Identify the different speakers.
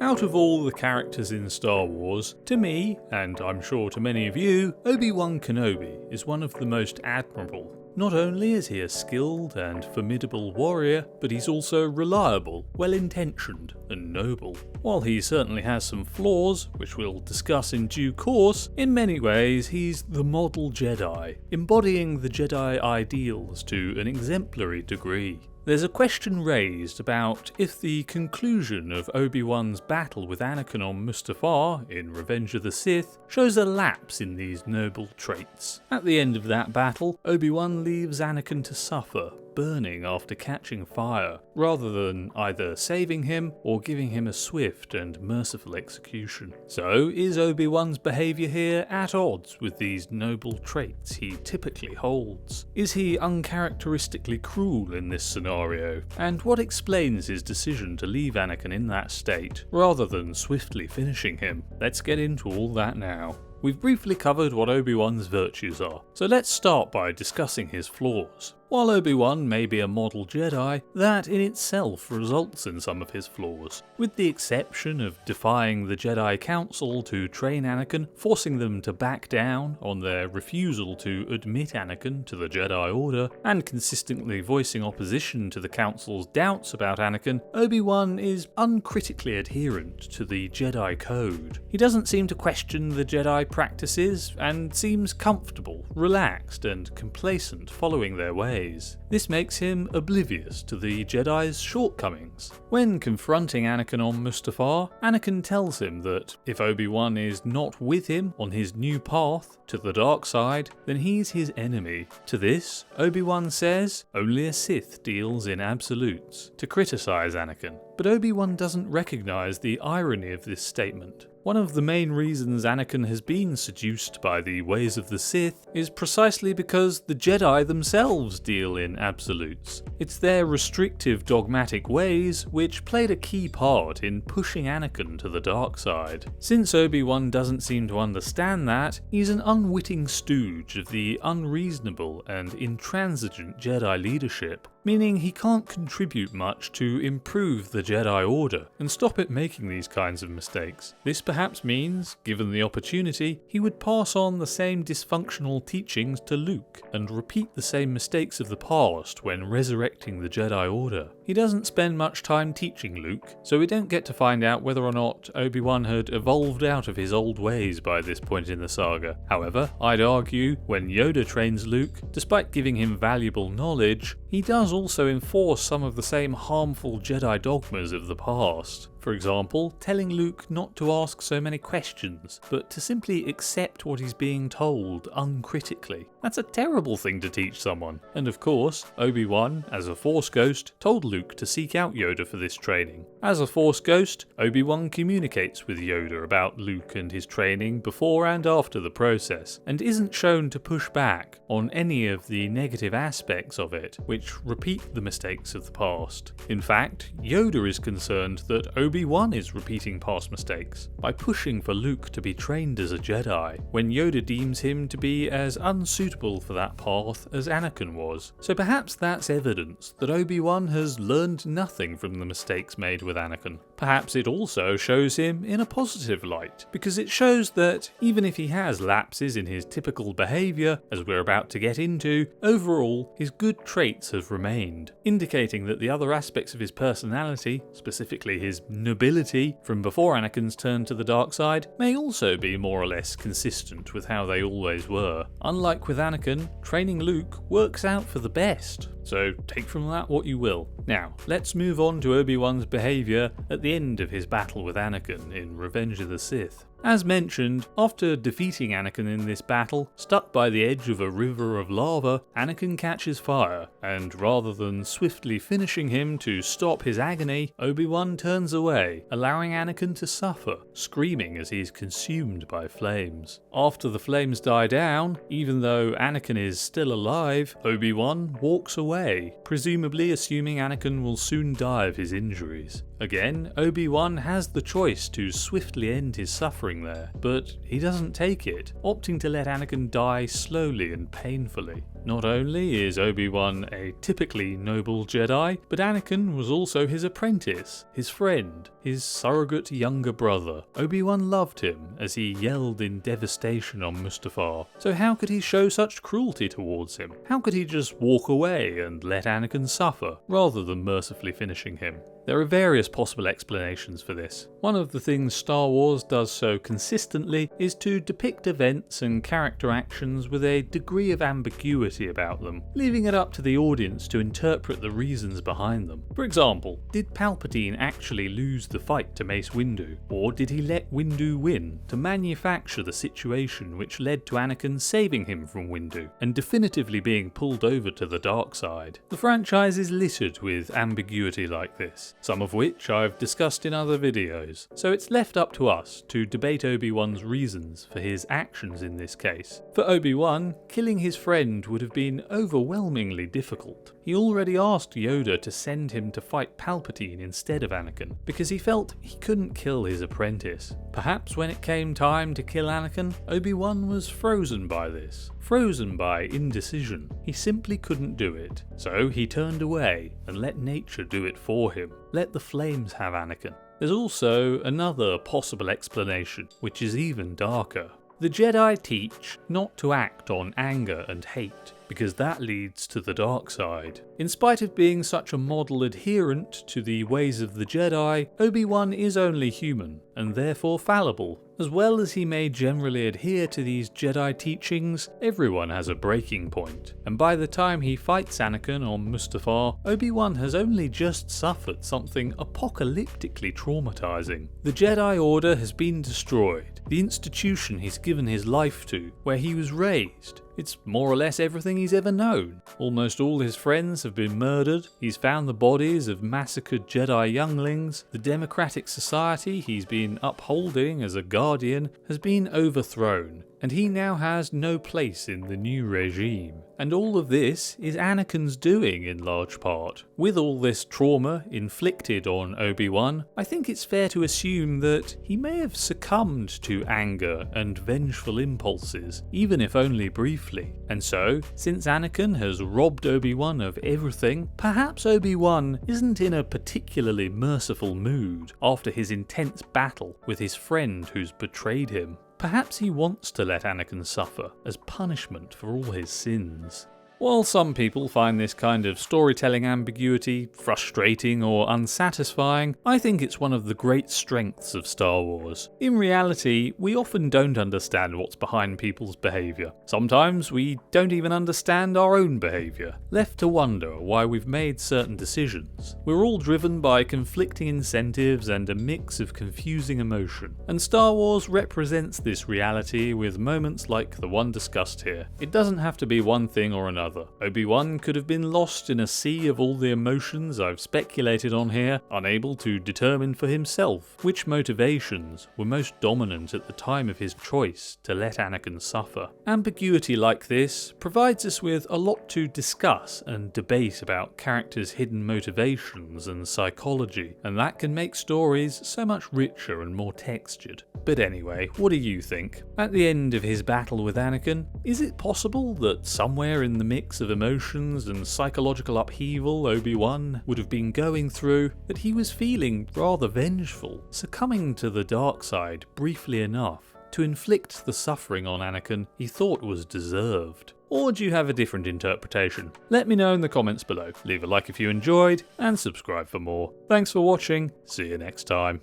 Speaker 1: Out of all the characters in Star Wars, to me, and I'm sure to many of you, Obi-Wan Kenobi is one of the most admirable. Not only is he a skilled and formidable warrior, but he's also reliable, well-intentioned, and noble. While he certainly has some flaws, which we'll discuss in due course, in many ways he's the model Jedi, embodying the Jedi ideals to an exemplary degree. There's a question raised about if the conclusion of Obi-Wan's battle with Anakin on Mustafar in Revenge of the Sith shows a lapse in these noble traits. At the end of that battle, Obi-Wan leaves Anakin to suffer, burning after catching fire, rather than either saving him or giving him a swift and merciful execution. So, is Obi-Wan's behaviour here at odds with these noble traits he typically holds? Is he uncharacteristically cruel in this scenario? And what explains his decision to leave Anakin in that state, rather than swiftly finishing him? Let's get into all that now. We've briefly covered what Obi-Wan's virtues are, so let's start by discussing his flaws. While Obi-Wan may be a model Jedi, that in itself results in some of his flaws, with the exception of defying the Jedi Council to train Anakin, forcing them to back down on their refusal to admit Anakin to the Jedi Order, and consistently voicing opposition to the Council's doubts about Anakin. Obi-Wan is uncritically adherent to the Jedi Code. He doesn't seem to question the Jedi practices, and seems comfortable, relaxed, and complacent following their ways. This makes him oblivious to the Jedi's shortcomings. When confronting Anakin on Mustafar, Anakin tells him that if Obi-Wan is not with him on his new path to the dark side, then he's his enemy. To this, Obi-Wan says, "Only a Sith deals in absolutes," to criticize Anakin. But Obi-Wan doesn't recognize the irony of this statement. One of the main reasons Anakin has been seduced by the ways of the Sith is precisely because the Jedi themselves deal in absolutes. It's their restrictive dogmatic ways which played a key part in pushing Anakin to the dark side. Since Obi-Wan doesn't seem to understand that, he's an unwitting stooge of the unreasonable and intransigent Jedi leadership, meaning he can't contribute much to improve the Jedi Order and stop it making these kinds of mistakes. This perhaps means, given the opportunity, he would pass on the same dysfunctional teachings to Luke and repeat the same mistakes of the past when resurrecting the Jedi Order. He doesn't spend much time teaching Luke, so we don't get to find out whether or not Obi-Wan had evolved out of his old ways by this point in the saga. However, I'd argue when Yoda trains Luke, despite giving him valuable knowledge, he does also enforce some of the same harmful Jedi dogmas of the past. For example, telling Luke not to ask so many questions, but to simply accept what he's being told uncritically. That's a terrible thing to teach someone. And of course, Obi-Wan, as a Force ghost, told Luke to seek out Yoda for this training. As a Force ghost, Obi-Wan communicates with Yoda about Luke and his training before and after the process, and isn't shown to push back on any of the negative aspects of it, which repeat the mistakes of the past. In fact, Yoda is concerned that Obi-Wan is repeating past mistakes by pushing for Luke to be trained as a Jedi, when Yoda deems him to be as unsuitable for that path as Anakin was. So perhaps that's evidence that Obi-Wan has learned nothing from the mistakes made with Anakin. Perhaps it also shows him in a positive light, because it shows that even if he has lapses in his typical behaviour, as we're about to get into, overall his good traits have remained, indicating that the other aspects of his personality, specifically his nobility from before Anakin's turn to the dark side, may also be more or less consistent with how they always were. Unlike with Anakin, training Luke works out for the best. So take from that what you will. Now, let's move on to Obi-Wan's behaviour at the end of his battle with Anakin in Revenge of the Sith. As mentioned, after defeating Anakin in this battle, stuck by the edge of a river of lava, Anakin catches fire, and rather than swiftly finishing him to stop his agony, Obi-Wan turns away, allowing Anakin to suffer, screaming as he is consumed by flames. After the flames die down, even though Anakin is still alive, Obi-Wan walks away, presumably assuming Anakin will soon die of his injuries. Again, Obi-Wan has the choice to swiftly end his suffering there, but he doesn't take it, opting to let Anakin die slowly and painfully. Not only is Obi-Wan a typically noble Jedi, but Anakin was also his apprentice, his friend, his surrogate younger brother. Obi-Wan loved him as he yelled in devastation on Mustafar. So how could he show such cruelty towards him? How could he just walk away and let Anakin suffer, rather than mercifully finishing him? There are various possible explanations for this. One of the things Star Wars does so consistently is to depict events and character actions with a degree of ambiguity about them, leaving it up to the audience to interpret the reasons behind them. For example, did Palpatine actually lose the fight to Mace Windu, or did he let Windu win to manufacture the situation which led to Anakin saving him from Windu and definitively being pulled over to the dark side? The franchise is littered with ambiguity like this, some of which I've discussed in other videos, so it's left up to us to debate Obi-Wan's reasons for his actions in this case. For Obi-Wan, killing his friend would have been overwhelmingly difficult. He already asked Yoda to send him to fight Palpatine instead of Anakin, because he felt he couldn't kill his apprentice. Perhaps when it came time to kill Anakin, Obi-Wan was frozen by this. Frozen by indecision. He simply couldn't do it. So he turned away and let nature do it for him. Let the flames have Anakin. There's also another possible explanation, which is even darker. The Jedi teach not to act on anger and hate, because that leads to the dark side. In spite of being such a model adherent to the ways of the Jedi, Obi-Wan is only human, and therefore fallible. As well as he may generally adhere to these Jedi teachings, everyone has a breaking point, and by the time he fights Anakin on Mustafar, Obi-Wan has only just suffered something apocalyptically traumatizing. The Jedi Order has been destroyed, the institution he's given his life to, where he was raised. It's more or less everything he's ever known. Almost all his friends have been murdered, he's found the bodies of massacred Jedi younglings, the democratic society he's been upholding as a guardian has been overthrown, and he now has no place in the new regime. And all of this is Anakin's doing in large part. With all this trauma inflicted on Obi-Wan, I think it's fair to assume that he may have succumbed to anger and vengeful impulses, even if only briefly. And so, since Anakin has robbed Obi-Wan of everything, perhaps Obi-Wan isn't in a particularly merciful mood after his intense battle with his friend who's betrayed him. Perhaps he wants to let Anakin suffer as punishment for all his sins. While some people find this kind of storytelling ambiguity frustrating or unsatisfying, I think it's one of the great strengths of Star Wars. In reality, we often don't understand what's behind people's behaviour. Sometimes we don't even understand our own behaviour, left to wonder why we've made certain decisions. We're all driven by conflicting incentives and a mix of confusing emotion, and Star Wars represents this reality with moments like the one discussed here. It doesn't have to be one thing or another. Obi-Wan could have been lost in a sea of all the emotions I've speculated on here, unable to determine for himself which motivations were most dominant at the time of his choice to let Anakin suffer. Ambiguity like this provides us with a lot to discuss and debate about characters' hidden motivations and psychology, and that can make stories so much richer and more textured. But anyway, what do you think? At the end of his battle with Anakin, is it possible that somewhere in the mix of emotions and psychological upheaval Obi-Wan would have been going through, that he was feeling rather vengeful, succumbing to the dark side briefly enough to inflict the suffering on Anakin he thought was deserved? Or do you have a different interpretation? Let me know in the comments below. Leave a like if you enjoyed, and subscribe for more. Thanks for watching, see you next time.